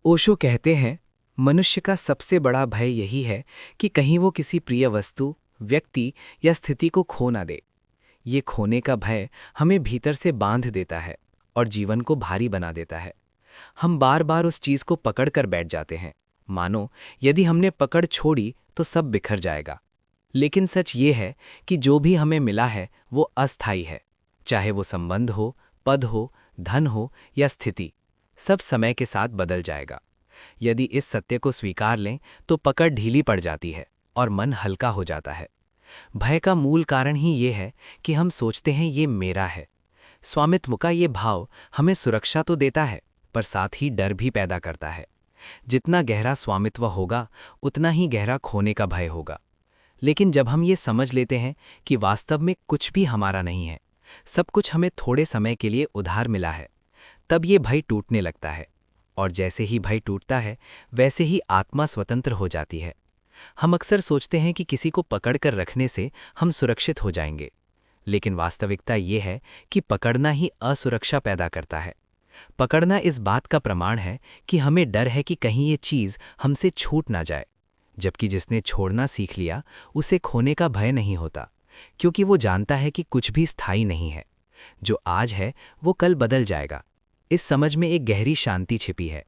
ओशो कहते हैं, मनुष्य का सबसे बड़ा भय यही है कि कहीं वो किसी प्रिय वस्तु, व्यक्ति या स्थिति को खो ना दे। ये खोने का भय हमें भीतर से बांध देता है और जीवन को भारी बना देता है। हम बार बार उस चीज को पकड़ कर बैठ जाते हैं, मानो यदि हमने पकड़ छोड़ी तो सब बिखर जाएगा। लेकिन सच ये है कि जो भी हमें मिला है वो अस्थायी है। चाहे वो संबंध हो, पद हो, धन हो या स्थिति, सब समय के साथ बदल जाएगा। यदि इस सत्य को स्वीकार लें तो पकड़ ढीली पड़ जाती है और मन हल्का हो जाता है। भय का मूल कारण ही ये है कि हम सोचते हैं ये मेरा है। स्वामित्व का ये भाव हमें सुरक्षा तो देता है, पर साथ ही डर भी पैदा करता है। जितना गहरा स्वामित्व होगा उतना ही गहरा खोने का भय होगा। लेकिन जब हम ये समझ लेते हैं कि वास्तव में कुछ भी हमारा नहीं है, सब कुछ हमें थोड़े समय के लिए उधार मिला है, तब ये भय टूटने लगता है। और जैसे ही भय टूटता है वैसे ही आत्मा स्वतंत्र हो जाती है। हम अक्सर सोचते हैं कि किसी को पकड़ कर रखने से हम सुरक्षित हो जाएंगे, लेकिन वास्तविकता ये है कि पकड़ना ही असुरक्षा पैदा करता है। पकड़ना इस बात का प्रमाण है कि हमें डर है कि कहीं ये चीज़ हमसे छूट ना जाए, जबकि जिसने छोड़ना सीख लिया उसे खोने का भय नहीं होता, क्योंकि वो जानता है कि कुछ भी स्थायी नहीं है। जो आज है वो कल बदल जाएगा। इस समझ में एक गहरी शांति छिपी है।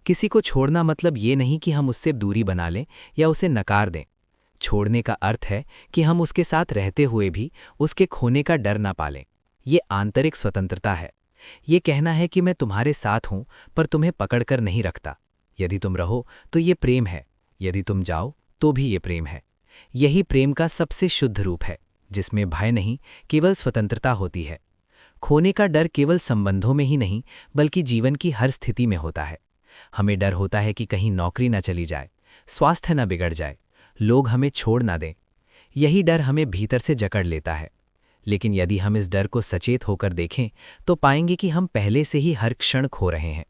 किसी को छोड़ना मतलब ये नहीं कि हम उससे दूरी बना लें या उसे नकार दें। छोड़ने का अर्थ है कि हम उसके साथ रहते हुए भी उसके खोने का डर ना पालें। ये आंतरिक स्वतंत्रता है। ये कहना है कि मैं तुम्हारे साथ हूं पर तुम्हें पकड़कर नहीं रखता। यदि तुम रहो तो ये प्रेम है, यदि तुम जाओ तो भी ये प्रेम है। यही प्रेम का सबसे शुद्ध रूप है, जिसमें भय नहीं, केवल स्वतंत्रता होती है। खोने का डर केवल संबंधों में ही नहीं बल्कि जीवन की हर स्थिति में होता है। हमें डर होता है कि कहीं नौकरी न चली जाए, स्वास्थ्य न बिगड़ जाए, लोग हमें छोड़ ना दें। यही डर हमें भीतर से जकड़ लेता है। लेकिन यदि हम इस डर को सचेत होकर देखें तो पाएंगे कि हम पहले से ही हर क्षण खो रहे हैं।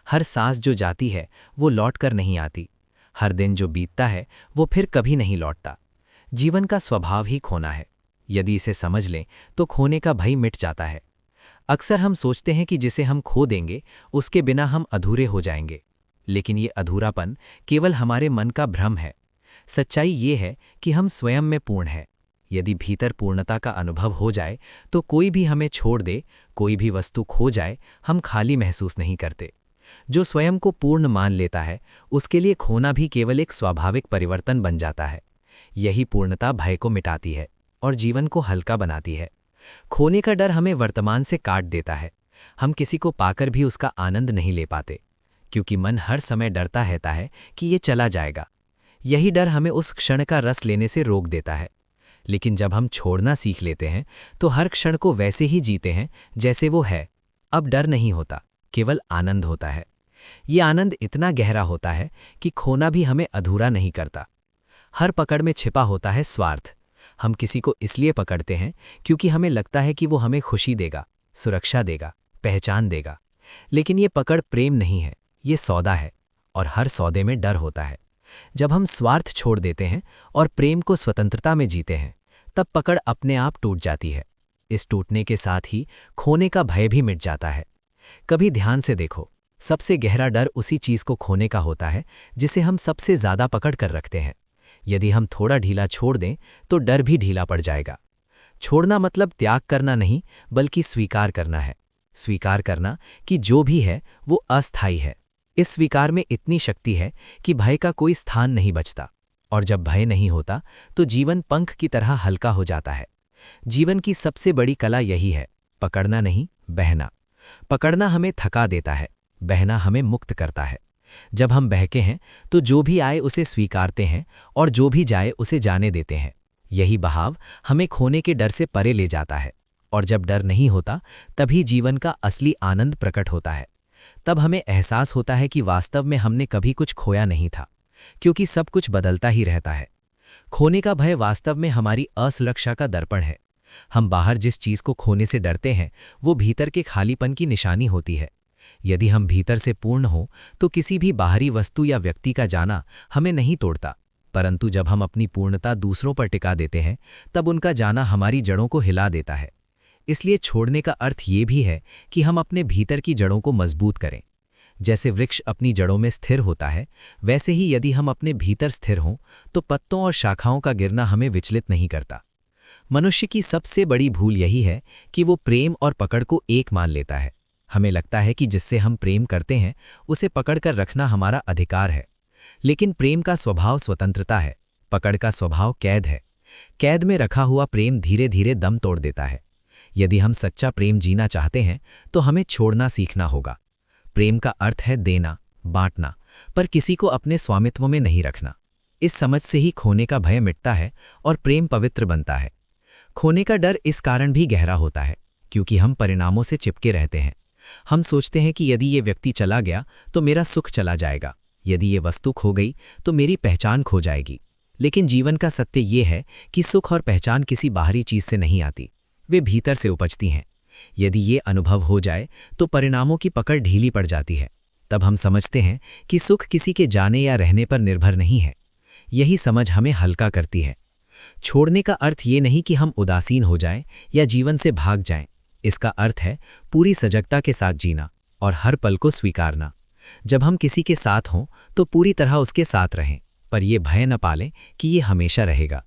हर सांस जो जाती है वो लौट कर नहीं आती। हर दिन जो बीतता है वो फिर कभी नहीं लौटता। जीवन का स्वभाव ही खोना है। यदि इसे समझ लें तो खोने का भय मिट जाता है। अक्सर हम सोचते हैं कि जिसे हम खो देंगे उसके बिना हम अधूरे हो जाएंगे, लेकिन ये अधूरापन केवल हमारे मन का भ्रम है। सच्चाई ये है कि हम स्वयं में पूर्ण हैं। यदि भीतर पूर्णता का अनुभव हो जाए तो कोई भी हमें छोड़ दे, कोई भी वस्तु खो जाए, हम खाली महसूस नहीं करते। जो स्वयं को पूर्ण मान लेता है उसके लिए खोना भी केवल एक स्वाभाविक परिवर्तन बन जाता है। यही पूर्णता भय को मिटाती है और जीवन को हल्का बनाती है। खोने का डर हमें वर्तमान से काट देता है। हम किसी को पाकर भी उसका आनंद नहीं ले पाते, क्योंकि मन हर समय डरता रहता है कि ये चला जाएगा। यही डर हमें उस क्षण का रस लेने से रोक देता है। लेकिन जब हम छोड़ना सीख लेते हैं तो हर क्षण को वैसे ही जीते हैं जैसे वो है। अब डर नहीं होता, केवल आनंद होता है। ये आनंद इतना गहरा होता है कि खोना भी हमें अधूरा नहीं करता। हर पकड़ में छिपा होता है स्वार्थ। हम किसी को इसलिए पकड़ते हैं क्योंकि हमें लगता है कि वो हमें खुशी देगा, सुरक्षा देगा, पहचान देगा। लेकिन ये पकड़ प्रेम नहीं है, ये सौदा है, और हर सौदे में डर होता है। जब हम स्वार्थ छोड़ देते हैं और प्रेम को स्वतंत्रता में जीते हैं, तब पकड़ अपने आप टूट जाती है। इस टूटने के साथ ही खोने का भय भी मिट जाता है। कभी ध्यान से देखो, सबसे गहरा डर उसी चीज को खोने का होता है जिसे हम सबसे ज्यादा पकड़ कर रखते हैं। यदि हम थोड़ा ढीला छोड़ दें तो डर भी ढीला पड़ जाएगा। छोड़ना मतलब त्याग करना नहीं, बल्कि स्वीकार करना है। स्वीकार करना कि जो भी है वो अस्थायी है। इस स्वीकार में इतनी शक्ति है कि भय का कोई स्थान नहीं बचता। और जब भय नहीं होता तो जीवन पंख की तरह हल्का हो जाता है। जीवन की सबसे बड़ी कला यही है, पकड़ना नहीं, बहना। पकड़ना हमें थका देता है, बहना हमें मुक्त करता है। जब हम बहके हैं तो जो भी आए उसे स्वीकारते हैं और जो भी जाए उसे जाने देते हैं। यही बहाव हमें खोने के डर से परे ले जाता है। और जब डर नहीं होता तभी जीवन का असली आनंद प्रकट होता है। तब हमें एहसास होता है कि वास्तव में हमने कभी कुछ खोया नहीं था, क्योंकि सब कुछ बदलता ही रहता है। खोने का भय वास्तव में हमारी असुरक्षा का दर्पण है। हम बाहर जिस चीज को खोने से डरते हैं वो भीतर के खालीपन की निशानी होती है। यदि हम भीतर से पूर्ण हो तो किसी भी बाहरी वस्तु या व्यक्ति का जाना हमें नहीं तोड़ता, परंतु जब हम अपनी पूर्णता दूसरों पर टिका देते हैं तब उनका जाना हमारी जड़ों को हिला देता है। इसलिए छोड़ने का अर्थ ये भी है कि हम अपने भीतर की जड़ों को मजबूत करें। जैसे वृक्ष अपनी जड़ों में स्थिर होता है, वैसे ही यदि हम अपने भीतर स्थिर हों तो पत्तों और शाखाओं का गिरना हमें विचलित नहीं करता। मनुष्य की सबसे बड़ी भूल यही है कि वो प्रेम और पकड़ को एक मान लेता है। हमें लगता है कि जिससे हम प्रेम करते हैं उसे पकड़कर रखना हमारा अधिकार है। लेकिन प्रेम का स्वभाव स्वतंत्रता है, पकड़ का स्वभाव कैद है। कैद में रखा हुआ प्रेम धीरे धीरे दम तोड़ देता है। यदि हम सच्चा प्रेम जीना चाहते हैं तो हमें छोड़ना सीखना होगा। प्रेम का अर्थ है देना, बांटना, पर किसी को अपने स्वामित्व में नहीं रखना। इस समझ से ही खोने का भय मिटता है और प्रेम पवित्र बनता है। खोने का डर इस कारण भी गहरा होता है क्योंकि हम परिणामों से चिपके रहते हैं। हम सोचते हैं कि यदि ये व्यक्ति चला गया तो मेरा सुख चला जाएगा, यदि ये वस्तु खो गई तो मेरी पहचान खो जाएगी। लेकिन जीवन का सत्य ये है कि सुख और पहचान किसी बाहरी चीज से नहीं आती, वे भीतर से उपजती हैं। यदि ये अनुभव हो जाए तो परिणामों की पकड़ ढीली पड़ जाती है। तब हम समझते हैं कि सुख किसी के जाने या रहने पर निर्भर नहीं है। यही समझ हमें हल्का करती है। छोड़ने का अर्थ ये नहीं कि हम उदासीन हो जाएं या जीवन से भाग जाएं। इसका अर्थ है पूरी सजगता के साथ जीना और हर पल को स्वीकारना। जब हम किसी के साथ हों तो पूरी तरह उसके साथ रहें, पर यह भय न पालें कि ये हमेशा रहेगा।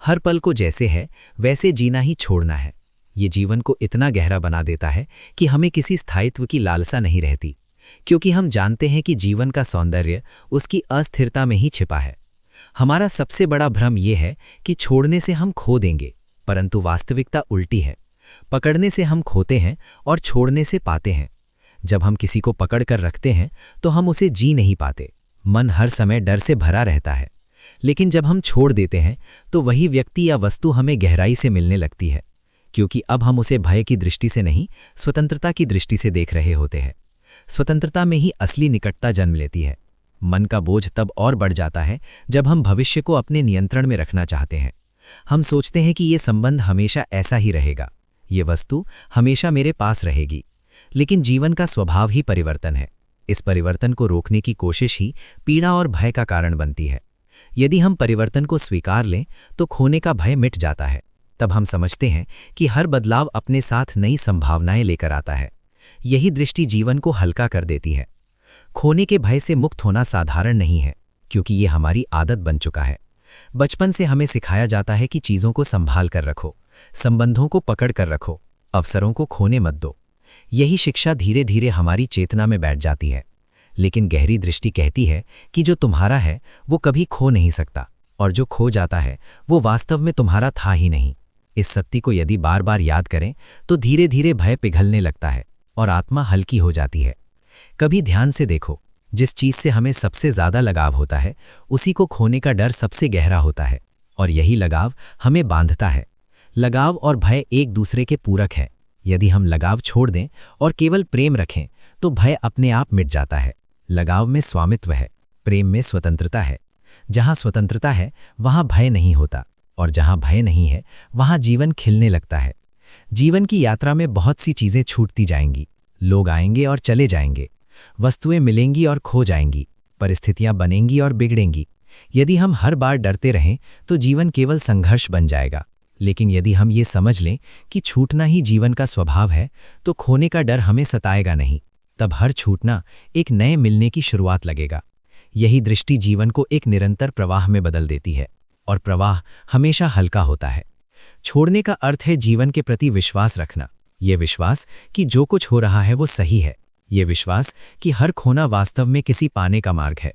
हर पल को जैसे है वैसे जीना ही छोड़ना है। ये जीवन को इतना गहरा बना देता है कि हमें किसी स्थायित्व की लालसा नहीं रहती, क्योंकि हम जानते हैं कि जीवन का सौंदर्य उसकी अस्थिरता में ही छिपा है। हमारा सबसे बड़ा भ्रम यह है कि छोड़ने से हम खो देंगे, परंतु वास्तविकता उल्टी है। पकड़ने से हम खोते हैं और छोड़ने से पाते हैं। जब हम किसी को पकड़ कर रखते हैं तो हम उसे जी नहीं पाते, मन हर समय डर से भरा रहता है। लेकिन जब हम छोड़ देते हैं तो वही व्यक्ति या वस्तु हमें गहराई से मिलने लगती है, क्योंकि अब हम उसे भय की दृष्टि से नहीं, स्वतंत्रता की दृष्टि से देख रहे होते हैं। स्वतंत्रता में ही असली निकटता जन्म लेती है। मन का बोझ तब और बढ़ जाता है जब हम भविष्य को अपने नियंत्रण में रखना चाहते हैं। हम सोचते हैं कि ये संबंध हमेशा ऐसा ही रहेगा, ये वस्तु हमेशा मेरे पास रहेगी। लेकिन जीवन का स्वभाव ही परिवर्तन है। इस परिवर्तन को रोकने की कोशिश ही पीड़ा और भय का कारण बनती है। यदि हम परिवर्तन को स्वीकार लें तो खोने का भय मिट जाता है। तब हम समझते हैं कि हर बदलाव अपने साथ नई संभावनाएं लेकर आता है। यही दृष्टि जीवन को हल्का कर देती है। खोने के भय से मुक्त होना साधारण नहीं है, क्योंकि ये हमारी आदत बन चुका है। बचपन से हमें सिखाया जाता है कि चीज़ों को संभाल कर रखो, संबंधों को पकड़ कर रखो, अवसरों को खोने मत दो। यही शिक्षा धीरे धीरे हमारी चेतना में बैठ जाती है। लेकिन गहरी दृष्टि कहती है कि जो तुम्हारा है वो कभी खो नहीं सकता, और जो खो जाता है वो वास्तव में तुम्हारा था ही नहीं। इस सत्य को यदि बार बार याद करें तो धीरे धीरे भय पिघलने लगता है और आत्मा हल्की हो जाती है। कभी ध्यान से देखो, जिस चीज से हमें सबसे ज्यादा लगाव होता है उसी को खोने का डर सबसे गहरा होता है, और यही लगाव हमें बांधता है। लगाव और भय एक दूसरे के पूरक हैं। यदि हम लगाव छोड़ दें और केवल प्रेम रखें तो भय अपने आप मिट जाता है। लगाव में स्वामित्व है, प्रेम में स्वतंत्रता है। जहां स्वतंत्रता है वहां भय नहीं होता, और जहां भय नहीं है वहां जीवन खिलने लगता है। जीवन की यात्रा में बहुत सी चीजें छूटती जाएंगी। लोग आएंगे और चले जाएंगे, वस्तुएं मिलेंगी और खो जाएंगी, परिस्थितियां बनेंगी और बिगड़ेंगी। यदि हम हर बार डरते रहें तो जीवन केवल संघर्ष बन जाएगा। लेकिन यदि हम ये समझ लें कि छूटना ही जीवन का स्वभाव है तो खोने का डर हमें सताएगा नहीं। तब हर छूटना एक नए मिलने की शुरुआत लगेगा। यही दृष्टि जीवन को एक निरंतर प्रवाह में बदल देती है, और प्रवाह हमेशा हल्का होता है। छोड़ने का अर्थ है जीवन के प्रति विश्वास रखना। ये विश्वास कि जो कुछ हो रहा है वो सही है। ये विश्वास कि हर खोना वास्तव में किसी पाने का मार्ग है।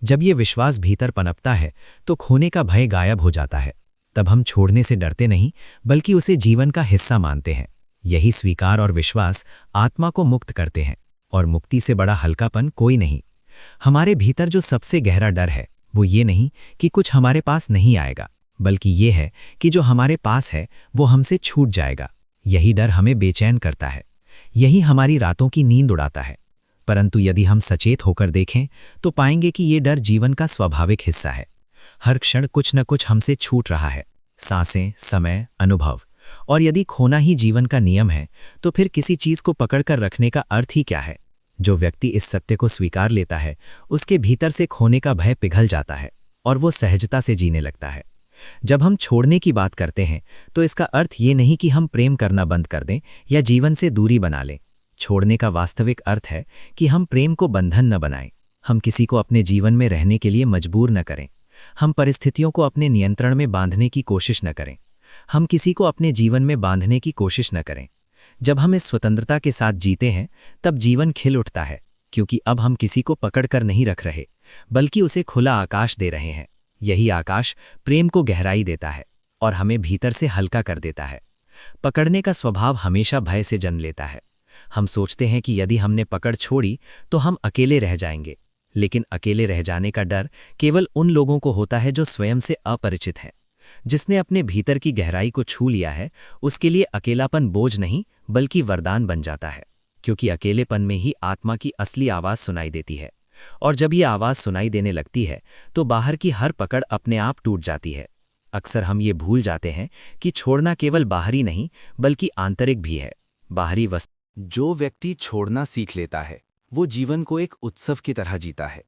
जब ये विश्वास भीतर पनपता है तो खोने का भय गायब हो जाता है। तब हम छोड़ने से डरते नहीं, बल्कि उसे जीवन का हिस्सा मानते हैं। यही स्वीकार और विश्वास आत्मा को मुक्त करते हैं, और मुक्ति से बड़ा हल्कापन कोई नहीं। हमारे भीतर जो सबसे गहरा डर है वो ये नहीं कि कुछ हमारे पास नहीं आएगा, बल्कि ये है कि जो हमारे पास है वो हमसे छूट जाएगा। यही डर हमें बेचैन करता है, यही हमारी रातों की नींद उड़ाता है। परंतु यदि हम सचेत होकर देखें तो पाएंगे कि ये डर जीवन का स्वाभाविक हिस्सा है। हर क्षण कुछ न कुछ हमसे छूट रहा है, सांसें, समय, अनुभव। और यदि खोना ही जीवन का नियम है तो फिर किसी चीज को पकड़कर रखने का अर्थ ही क्या है? जो व्यक्ति इस सत्य को स्वीकार लेता है उसके भीतर से खोने का भय पिघल जाता है और वो सहजता से जीने लगता है। जब हम छोड़ने की बात करते हैं तो इसका अर्थ ये नहीं कि हम प्रेम करना बंद कर दें या जीवन से दूरी बना लें। छोड़ने का वास्तविक अर्थ है कि हम प्रेम को बंधन न बनाएं, हम किसी को अपने जीवन में रहने के लिए मजबूर न करें, हम परिस्थितियों को अपने नियंत्रण में बांधने की कोशिश न करें, हम किसी को अपने जीवन में बांधने की कोशिश न करें। जब हम इस स्वतंत्रता के साथ जीते हैं तब जीवन खिल उठता है, क्योंकि अब हम किसी को पकड़कर नहीं रख रहे, बल्कि उसे खुला आकाश दे रहे हैं। यही आकाश प्रेम को गहराई देता है और हमें भीतर से हल्का कर देता है। पकड़ने का स्वभाव हमेशा भय से जन्म लेता है। हम सोचते हैं कि यदि हमने पकड़ छोड़ी तो हम अकेले रह जाएंगे, लेकिन अकेले रह जाने का डर केवल उन लोगों को होता है जो स्वयं से अपरिचित हैं। जिसने अपने भीतर की गहराई को छू लिया है, उसके लिए अकेलापन बोझ नहीं बल्कि वरदान बन जाता है, क्योंकि अकेलेपन में ही आत्मा की असली आवाज़ सुनाई देती है। और जब ये आवाज़ सुनाई देने लगती है तो बाहर की हर पकड़ अपने आप टूट जाती है। अक्सर हम ये भूल जाते हैं कि छोड़ना केवल बाहरी नहीं बल्कि आंतरिक भी है। बाहरी वस्तु जो व्यक्ति छोड़ना सीख लेता है वो जीवन को एक उत्सव की तरह जीता है।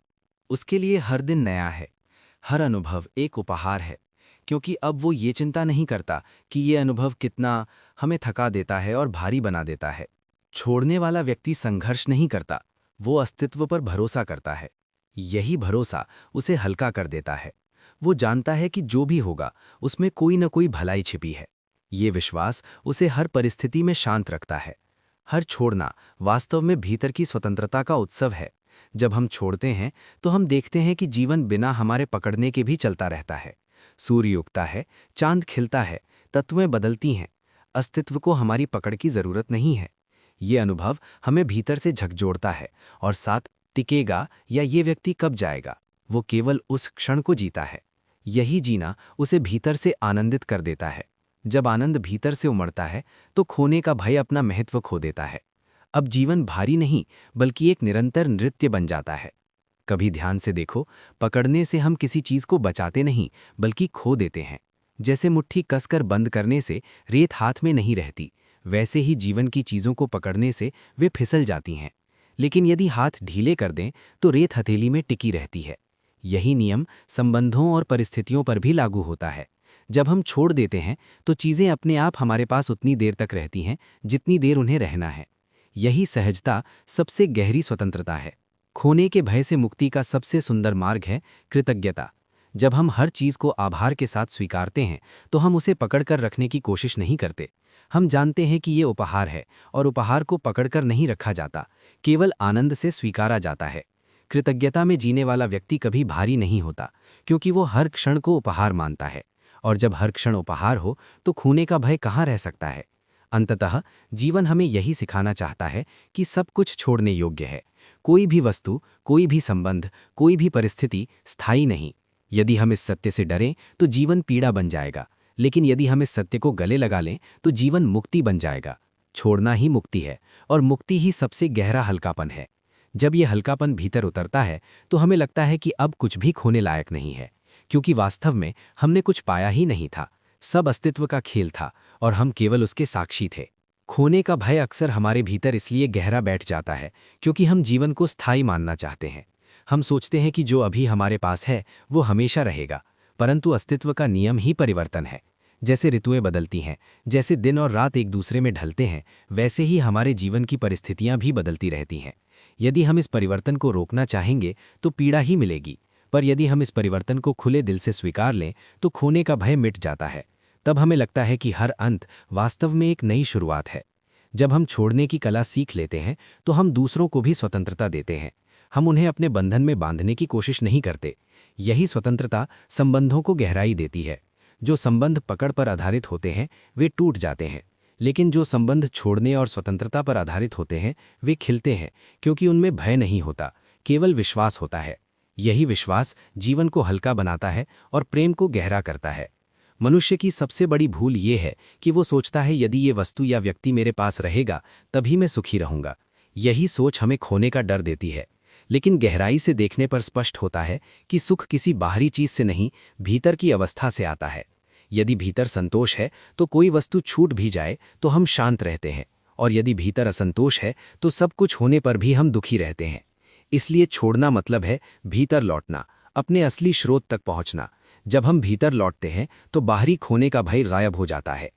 उसके लिए हर दिन नया है, हर अनुभव एक उपहार है, क्योंकि अब वो ये चिंता नहीं करता कि ये अनुभव कितना हमें थका देता है और भारी बना देता है। छोड़ने वाला व्यक्ति संघर्ष नहीं करता, वो अस्तित्व पर भरोसा करता है। यही भरोसा उसे हल्का कर देता है। वो जानता है कि जो भी होगा उसमें कोई न कोई भलाई छिपी है। ये विश्वास उसे हर परिस्थिति में शांत रखता है। हर छोड़ना वास्तव में भीतर की स्वतंत्रता का उत्सव है। जब हम छोड़ते हैं तो हम देखते हैं कि जीवन बिना हमारे पकड़ने के भी चलता रहता है। सूर्य उगता है, चांद खिलता है, तत्वें बदलती हैं। अस्तित्व को हमारी पकड़ की जरूरत नहीं है। ये अनुभव हमें भीतर से झकझोरता है और साथ टिकेगा या ये व्यक्ति कब जाएगा, वो केवल उस क्षण को जीता है। यही जीना उसे भीतर से आनंदित कर देता है। जब आनंद भीतर से उमड़ता है तो खोने का भय अपना महत्व खो देता है। अब जीवन भारी नहीं बल्कि एक निरंतर नृत्य बन जाता है। कभी ध्यान से देखो, पकड़ने से हम किसी चीज को बचाते नहीं बल्कि खो देते हैं। जैसे मुट्ठी कसकर बंद करने से रेत हाथ में नहीं रहती, वैसे ही जीवन की चीजों को पकड़ने से वे फिसल जाती हैं। लेकिन यदि हाथ ढीले कर दें तो रेत हथेली में टिकी रहती है। यही नियम संबंधों और परिस्थितियों पर भी लागू होता है। जब हम छोड़ देते हैं तो चीजें अपने आप हमारे पास उतनी देर तक रहती हैं जितनी देर उन्हें रहना है। यही सहजता सबसे गहरी स्वतंत्रता है। खोने के भय से मुक्ति का सबसे सुंदर मार्ग है कृतज्ञता। जब हम हर चीज को आभार के साथ स्वीकारते हैं तो हम उसे पकड़कर रखने की कोशिश नहीं करते। हम जानते हैं कि ये उपहार है और उपहार को पकड़कर नहीं रखा जाता, केवल आनंद से स्वीकारा जाता है। कृतज्ञता में जीने वाला व्यक्ति कभी भारी नहीं होता, क्योंकि वो हर क्षण को उपहार मानता है। और जब हर क्षण उपहार हो तो खोने का भय कहाँ रह सकता है। अंततः जीवन हमें यही सिखाना चाहता है कि सब कुछ छोड़ने योग्य है। कोई भी वस्तु, कोई भी संबंध, कोई भी परिस्थिति स्थायी नहीं। यदि हम इस सत्य से डरें तो जीवन पीड़ा बन जाएगा, लेकिन यदि हम इस सत्य को गले लगा लें तो जीवन मुक्ति बन जाएगा। छोड़ना ही मुक्ति है और मुक्ति ही सबसे गहरा हल्कापन है। जब ये हल्कापन भीतर उतरता है तो हमें लगता है कि अब कुछ भी खोने लायक नहीं है, क्योंकि वास्तव में हमने कुछ पाया ही नहीं था। सब अस्तित्व का खेल था और हम केवल उसके साक्षी थे। खोने का भय अक्सर हमारे भीतर इसलिए गहरा बैठ जाता है क्योंकि हम जीवन को स्थायी मानना चाहते हैं। हम सोचते हैं कि जो अभी हमारे पास है वो हमेशा रहेगा, परंतु अस्तित्व का नियम ही परिवर्तन है। जैसे ऋतुएं बदलती हैं, जैसे दिन और रात एक दूसरे में ढलते हैं, वैसे ही हमारे जीवन की परिस्थितियां भी बदलती रहती हैं। यदि हम इस परिवर्तन को रोकना चाहेंगे तो पीड़ा ही मिलेगी, पर यदि हम इस परिवर्तन को खुले दिल से स्वीकार लें तो खोने का भय मिट जाता है। तब हमें लगता है कि हर अंत वास्तव में एक नई शुरुआत है। जब हम छोड़ने की कला सीख लेते हैं तो हम दूसरों को भी स्वतंत्रता देते हैं। हम उन्हें अपने बंधन में बांधने की कोशिश नहीं करते। यही स्वतंत्रता संबंधों को गहराई देती है। जो संबंध पकड़ पर आधारित होते हैं वे टूट जाते हैं, लेकिन जो संबंध छोड़ने और स्वतंत्रता पर आधारित होते हैं वे खिलते हैं, क्योंकि उनमें भय नहीं होता, केवल विश्वास होता है। यही विश्वास जीवन को हल्का बनाता है और प्रेम को गहरा करता है। मनुष्य की सबसे बड़ी भूल ये है कि वो सोचता है यदि ये वस्तु या व्यक्ति मेरे पास रहेगा तभी मैं सुखी रहूंगा। यही सोच हमें खोने का डर देती है, लेकिन गहराई से देखने पर स्पष्ट होता है कि सुख किसी बाहरी चीज से नहीं, भीतर की अवस्था से आता है। यदि भीतर संतोष है तो कोई वस्तु छूट भी जाए तो हम शांत रहते हैं, और यदि भीतर असंतोष है तो सब कुछ होने पर भी हम दुखी रहते हैं। इसलिए छोड़ना मतलब है भीतर लौटना, अपने असली स्रोत तक पहुंचना। जब हम भीतर लौटते हैं तो बाहरी खोने का भय गायब हो जाता है।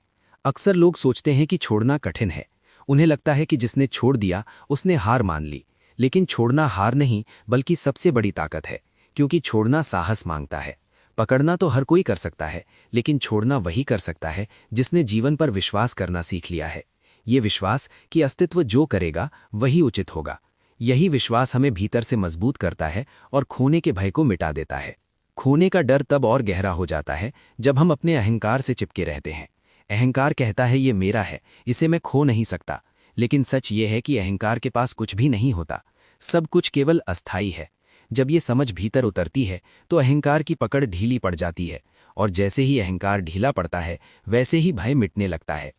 अक्सर लोग सोचते हैं कि छोड़ना कठिन है। उन्हें लगता है कि जिसने छोड़ दिया उसने हार मान ली, लेकिन छोड़ना हार नहीं बल्कि सबसे बड़ी ताकत है, क्योंकि छोड़ना साहस मांगता है। पकड़ना तो हर कोई कर सकता है, लेकिन छोड़ना वही कर सकता है जिसने जीवन पर विश्वास करना सीख लिया है। ये विश्वास कि अस्तित्व जो करेगा वही उचित होगा। यही विश्वास हमें भीतर से मजबूत करता है और खोने के भय को मिटा देता है। खोने का डर तब और गहरा हो जाता है जब हम अपने अहंकार से चिपके रहते हैं। अहंकार कहता है ये मेरा है, इसे मैं खो नहीं सकता। लेकिन सच ये है कि अहंकार के पास कुछ भी नहीं होता, सब कुछ केवल अस्थायी है। जब ये समझ भीतर उतरती है तो अहंकार की पकड़ ढीली पड़ जाती है, और जैसे ही अहंकार ढीला पड़ता है वैसे ही भय मिटने लगता है।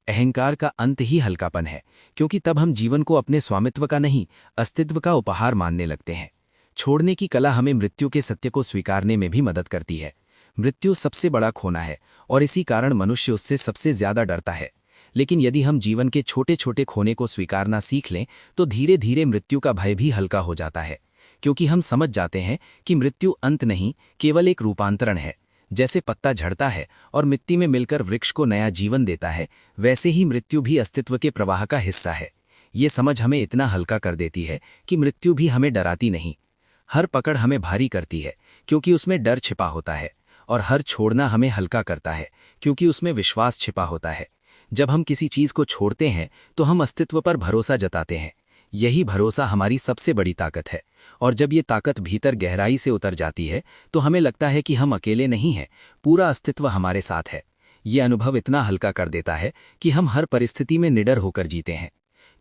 अहंकार का अंत ही हल्कापन है, क्योंकि तब हम जीवन को अपने स्वामित्व का नहीं, अस्तित्व का उपहार मानने लगते हैं। छोड़ने की कला हमें मृत्यु के सत्य को स्वीकारने में भी मदद करती है। मृत्यु सबसे बड़ा खोना है और इसी कारण मनुष्य उससे सबसे ज्यादा डरता है। लेकिन यदि हम जीवन के छोटे छोटे खोने को स्वीकारना सीख लें तो धीरे धीरे मृत्यु का भय भी हल्का हो जाता है, क्योंकि हम समझ जाते हैं कि मृत्यु अंत नहीं, केवल एक रूपांतरण है। जैसे पत्ता झड़ता है और मिट्टी में मिलकर वृक्ष को नया जीवन देता है, वैसे ही मृत्यु भी अस्तित्व के प्रवाह का हिस्सा है। ये समझ हमें इतना हल्का कर देती है कि मृत्यु भी हमें डराती नहीं। हर पकड़ हमें भारी करती है क्योंकि उसमें डर छिपा होता है, और हर छोड़ना हमें हल्का करता है क्योंकि उसमें विश्वास छिपा होता है। जब हम किसी चीज को छोड़ते हैं तो हम अस्तित्व पर भरोसा जताते हैं। यही भरोसा हमारी सबसे बड़ी ताकत है, और जब ये ताकत भीतर गहराई से उतर जाती है तो हमें लगता है कि हम अकेले नहीं हैं, पूरा अस्तित्व हमारे साथ है। ये अनुभव इतना हल्का कर देता है कि हम हर परिस्थिति में निडर होकर जीते हैं।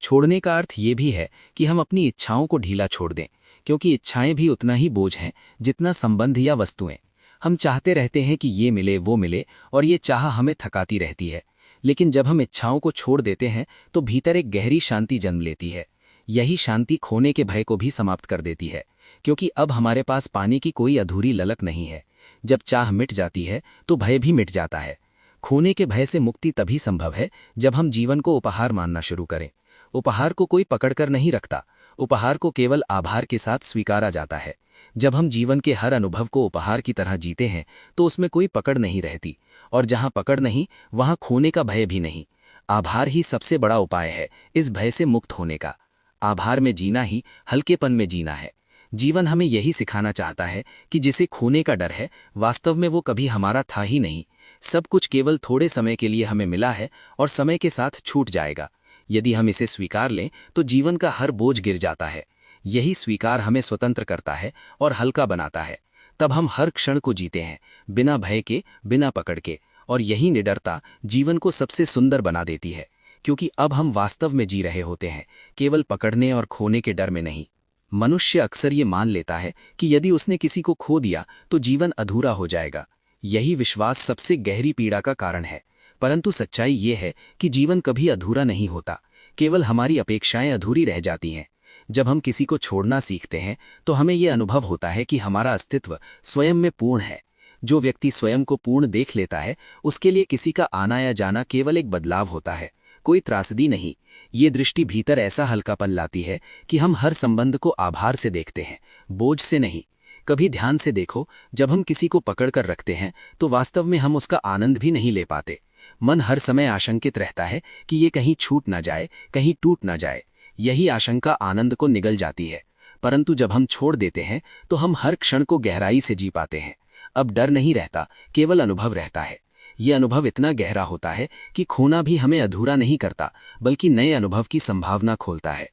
छोड़ने का अर्थ ये भी है कि हम अपनी इच्छाओं को ढीला छोड़ दें, क्योंकि इच्छाएं भी उतना ही बोझ हैं जितना संबंध या वस्तुएं। हम चाहते रहते हैं कि ये मिले वो मिले, और ये चाह हमें थकाती रहती है। लेकिन जब हम इच्छाओं को छोड़ देते हैं तो भीतर एक गहरी शांति जन्म लेती है। यही शांति खोने के भय को भी समाप्त कर देती है, क्योंकि अब हमारे पास पाने की कोई अधूरी ललक नहीं है। जब चाह मिट जाती है तो भय भी मिट जाता है। खोने के भय से मुक्ति तभी संभव है जब हम जीवन को उपहार मानना शुरू करें। उपहार को कोई पकड़कर नहीं रखता, उपहार को केवल आभार के साथ स्वीकारा जाता है। जब हम जीवन के हर अनुभव को उपहार की तरह जीते हैं तो उसमें कोई पकड़ नहीं रहती, और जहां पकड़ नहीं वहां खोने का भय भी नहीं। आभार ही सबसे बड़ा उपाय है इस भय से मुक्त होने का। आभार में जीना ही हल्केपन में जीना है। जीवन हमें यही सिखाना चाहता है कि जिसे खोने का डर है, वास्तव में वो कभी हमारा था ही नहीं। सब कुछ केवल थोड़े समय के लिए हमें मिला है और समय के साथ छूट जाएगा। यदि हम इसे स्वीकार लें तो जीवन का हर बोझ गिर जाता है। यही स्वीकार हमें स्वतंत्र करता है और हल्का बनाता है। तब हम हर क्षण को जीते हैं, बिना भय के, बिना पकड़ के, और यही निडरता जीवन को सबसे सुंदर बना देती है, क्योंकि अब हम वास्तव में जी रहे होते हैं, केवल पकड़ने और खोने के डर में नहीं। मनुष्य अक्सर ये मान लेता है कि यदि उसने किसी को खो दिया तो जीवन अधूरा हो जाएगा। यही विश्वास सबसे गहरी पीड़ा का कारण है। परंतु सच्चाई ये है कि जीवन कभी अधूरा नहीं होता, केवल हमारी अपेक्षाएं अधूरी रह जाती हैं। जब हम किसी को छोड़ना सीखते हैं तो हमें यह अनुभव होता है कि हमारा अस्तित्व स्वयं में पूर्ण है। जो व्यक्ति स्वयं को पूर्ण देख लेता है, उसके लिए किसी का आना या जाना केवल एक बदलाव होता है, कोई त्रासदी नहीं। ये दृष्टि भीतर ऐसा हल्कापन लाती है कि हम हर संबंध को आभार से देखते हैं, बोझ से नहीं। कभी ध्यान से देखो, जब हम किसी को पकड़कर रखते हैं तो वास्तव में हम उसका आनंद भी नहीं ले पाते। मन हर समय आशंकित रहता है कि ये कहीं छूट ना जाए, कहीं टूट ना जाए। यही आशंका आनंद को निगल जाती है। परंतु जब हम छोड़ देते हैं तो हम हर क्षण को गहराई से जी पाते हैं। अब डर नहीं रहता, केवल अनुभव रहता है। ये अनुभव इतना गहरा होता है कि खोना भी हमें अधूरा नहीं करता, बल्कि नए अनुभव की संभावना खोलता है।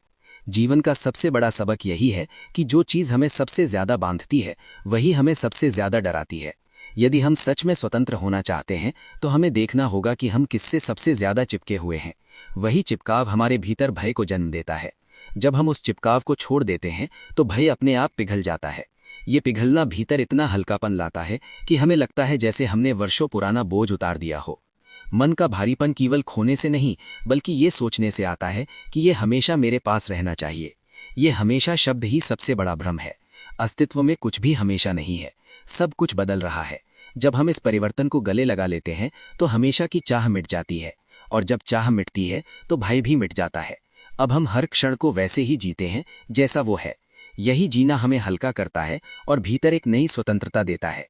जीवन का सबसे बड़ा सबक यही है कि जो चीज हमें सबसे ज्यादा बांधती है वही हमें सबसे ज्यादा डराती है। यदि हम सच में स्वतंत्र होना चाहते हैं तो हमें देखना होगा कि हम किससे सबसे ज्यादा चिपके हुए हैं। वही चिपकाव हमारे भीतर भय को जन्म देता है। जब हम उस चिपकाव को छोड़ देते हैं तो भय अपने आप पिघल जाता है। ये पिघलना भीतर इतना हल्कापन लाता है कि हमें लगता है जैसे हमने वर्षों पुराना बोझ उतार दिया हो। मन का भारीपन केवल खोने से नहीं, बल्कि ये सोचने से आता है कि ये हमेशा मेरे पास रहना चाहिए। ये हमेशा शब्द ही सबसे बड़ा भ्रम है। अस्तित्व में कुछ भी हमेशा नहीं है, सब कुछ बदल रहा है। जब हम इस परिवर्तन को गले लगा लेते हैं तो हमेशा की चाह मिट जाती है, और जब चाह मिटती है तो भय भी मिट जाता है। अब हम हर क्षण को वैसे ही जीते हैं जैसा वो है। यही जीना हमें हल्का करता है और भीतर एक नई स्वतंत्रता देता है।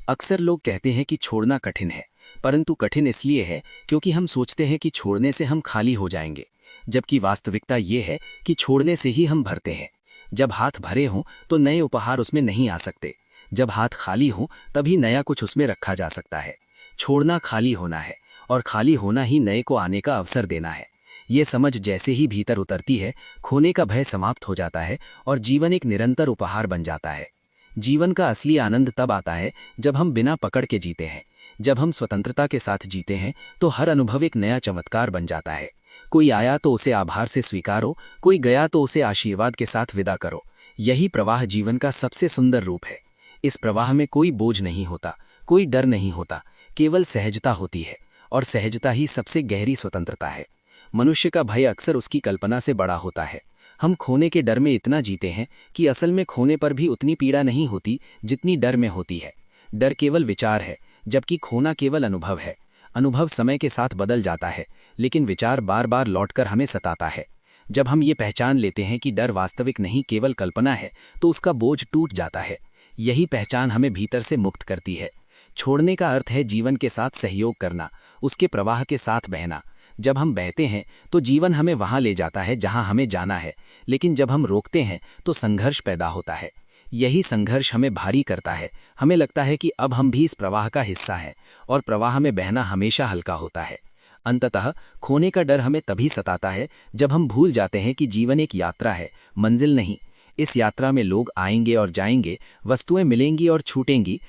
अक्सर लोग कहते हैं कि छोड़ना कठिन है, परंतु कठिन इसलिए है क्योंकि हम सोचते हैं कि छोड़ने से हम खाली हो जाएंगे। जबकि वास्तविकता ये है कि छोड़ने से ही हम भरते हैं। जब हाथ भरे हों तो नए उपहार उसमें नहीं आ सकते, जब हाथ खाली हो तभी नया कुछ उसमें रखा जा सकता है। छोड़ना खाली होना है और खाली होना ही नए को आने का अवसर देना है। ये समझ जैसे ही भीतर उतरती है, खोने का भय समाप्त हो जाता है और जीवन एक निरंतर उपहार बन जाता है। जीवन का असली आनंद तब आता है जब हम बिना पकड़ के जीते हैं। जब हम स्वतंत्रता के साथ जीते हैं तो हर अनुभव एक नया चमत्कार बन जाता है। कोई आया तो उसे आभार से स्वीकारो, कोई गया तो उसे आशीर्वाद के साथ विदा करो। यही प्रवाह जीवन का सबसे सुंदर रूप है। इस प्रवाह में कोई बोझ नहीं होता, कोई डर नहीं होता, केवल सहजता होती है, और सहजता ही सबसे गहरी स्वतंत्रता है। मनुष्य का भय अक्सर उसकी कल्पना से बड़ा होता है। हम खोने के डर में इतना जीते हैं कि असल में खोने पर भी उतनी पीड़ा नहीं होती जितनी डर में होती है। डर केवल विचार है, जबकि खोना केवल अनुभव है। अनुभव समय के साथ बदल जाता है, लेकिन विचार बार बार लौटकर हमें सताता है। जब हम ये पहचान लेते हैं कि डर वास्तविक नहीं केवल कल्पना है, तो उसका बोझ टूट जाता है। यही पहचान हमें भीतर से मुक्त करती है। छोड़ने का अर्थ है जीवन के साथ सहयोग करना, उसके प्रवाह के साथ बहना। जब हम बहते हैं तो जीवन हमें वहां ले जाता है जहां हमें जाना है, लेकिन जब हम रोकते हैं तो संघर्ष पैदा होता है। यही संघर्ष हमें भारी करता है। हमें लगता है कि अब हम भी इस प्रवाह का हिस्सा हैं, और प्रवाह में बहना हमेशा हल्का होता है। अंततः खोने का डर हमें तभी सताता है जब हम भूल जाते हैं कि जीवन एक यात्रा है, मंजिल नहीं। इस यात्रा में लोग आएंगे और जाएंगे, वस्तुएं मिलेंगी और छूटेंगी,